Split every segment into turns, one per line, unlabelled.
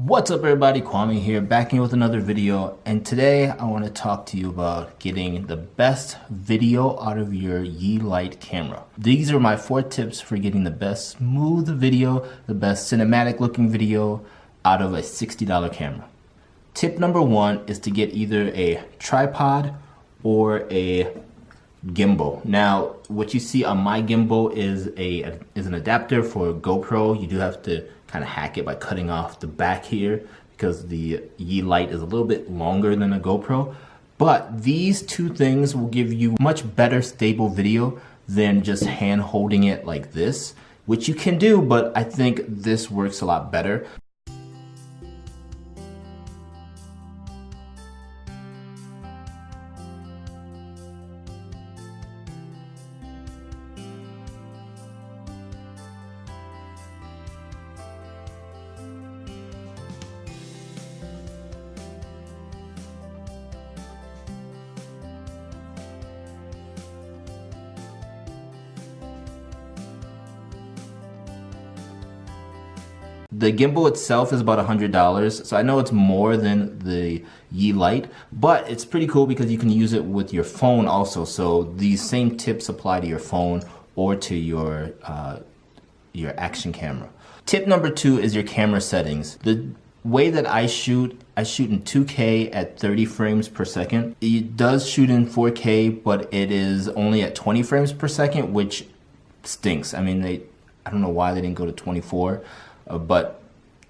What's up everybody, Kwame here, back in with another video, and today I want to talk to you about getting the best video out of your Yi Lite camera. These are my 4 tips for getting the best smooth video, the best cinematic looking video out of a $60 camera. Tip number 1 is to get either a tripod or a gimbal. Now, what you see on my gimbal is an adapter for GoPro. You do have to kind of hack it by cutting off the back here because the Yi Lite is a little bit longer than a GoPro. But these 2 things will give you much better stable video than just hand holding it like this, which you can do, but I think this works a lot better. The gimbal itself is about $100, so I know it's more than the Yi Lite, but it's pretty cool because you can use it with your phone also. So these same tips apply to your phone or to your action camera. Tip number 2 is your camera settings. The way that I shoot in 2K at 30 frames per second. It does shoot in 4K, but it is only at 20 frames per second, which stinks. I mean, I don't know why they didn't go to 24. But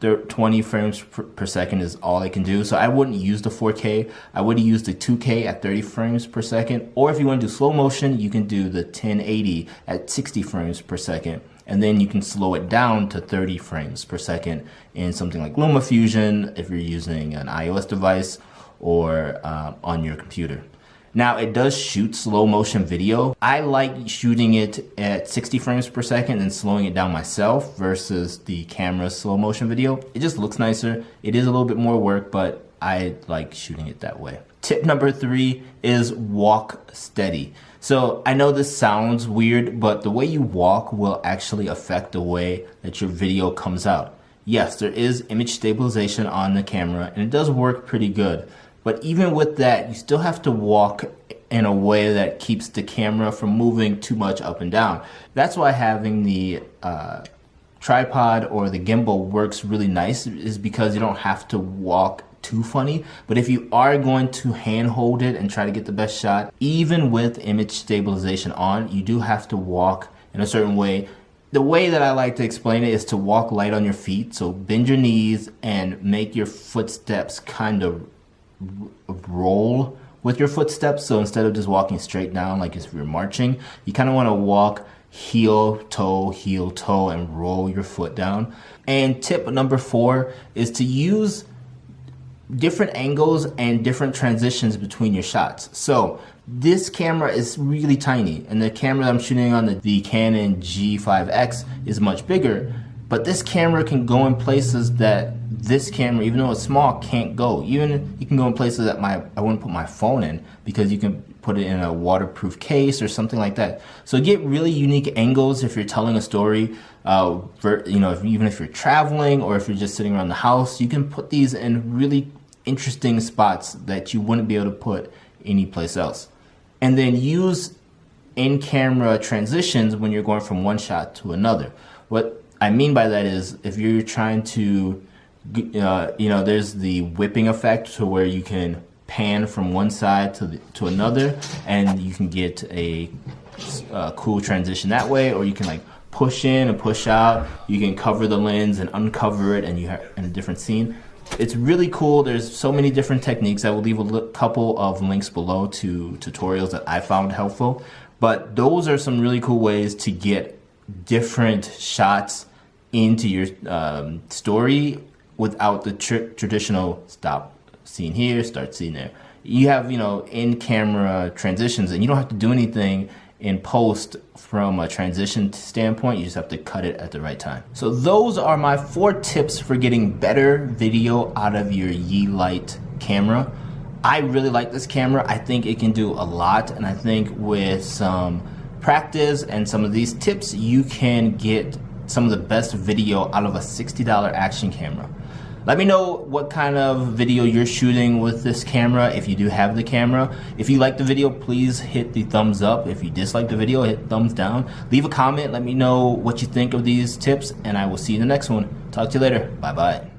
20 frames per second is all I can do. So I wouldn't use the 4K. I would use the 2K at 30 frames per second. Or if you want to do slow motion, you can do the 1080 at 60 frames per second. And then you can slow it down to 30 frames per second in something like LumaFusion if you're using an iOS device or on your computer. Now, it does shoot slow motion video. I like shooting it at 60 frames per second and slowing it down myself versus the camera's slow motion video. It just looks nicer. It is a little bit more work, but I like shooting it that way. Tip number 3 is walk steady. So I know this sounds weird, but the way you walk will actually affect the way that your video comes out. Yes, there is image stabilization on the camera, and it does work pretty good. But even with that, you still have to walk in a way that keeps the camera from moving too much up and down. That's why having the tripod or the gimbal works really nice, is because you don't have to walk too funny. But if you are going to hand hold it and try to get the best shot, even with image stabilization on, you do have to walk in a certain way. The way that I like to explain it is to walk light on your feet. So bend your knees and make your footsteps kind of roll with your footsteps. So instead of just walking straight down like if you're marching, you kind of want to walk heel toe, and roll your foot down. And tip number 4 is to use different angles and different transitions between your shots. So this camera is really tiny, and the camera that I'm shooting on, the Canon G5X, is much bigger. But this camera can go in places that this camera, even though it's small, can't go. Even you can go in places that I wouldn't put my phone in, because you can put it in a waterproof case or something like that. So get really unique angles if you're telling a story. Even if you're traveling or if you're just sitting around the house, you can put these in really interesting spots that you wouldn't be able to put anyplace else. And then use in-camera transitions when you're going from one shot to another. What I mean by that is, if you're trying to, there's the whipping effect, to where you can pan from one side to another, and you can get a cool transition that way. Or you can like push in and push out. You can cover the lens and uncover it, and you have in a different scene. It's really cool. There's so many different techniques. I will leave a couple of links below to tutorials that I found helpful. But those are some really cool ways to get different shots into your story without the traditional stop scene here, start scene there. You have, in-camera transitions, and you don't have to do anything in post from a transition standpoint. You just have to cut it at the right time. So those are my 4 tips for getting better video out of your Yi Lite camera. I really like this camera. I think it can do a lot, and I think with some practice and some of these tips, you can get some of the best video out of a $60 action camera. Let me know what kind of video you're shooting with this camera, if you do have the camera. If you like the video, please hit the thumbs up. If you dislike the video, hit thumbs down. Leave a comment, let me know what you think of these tips, and I will see you in the next one. Talk to you later. Bye-bye.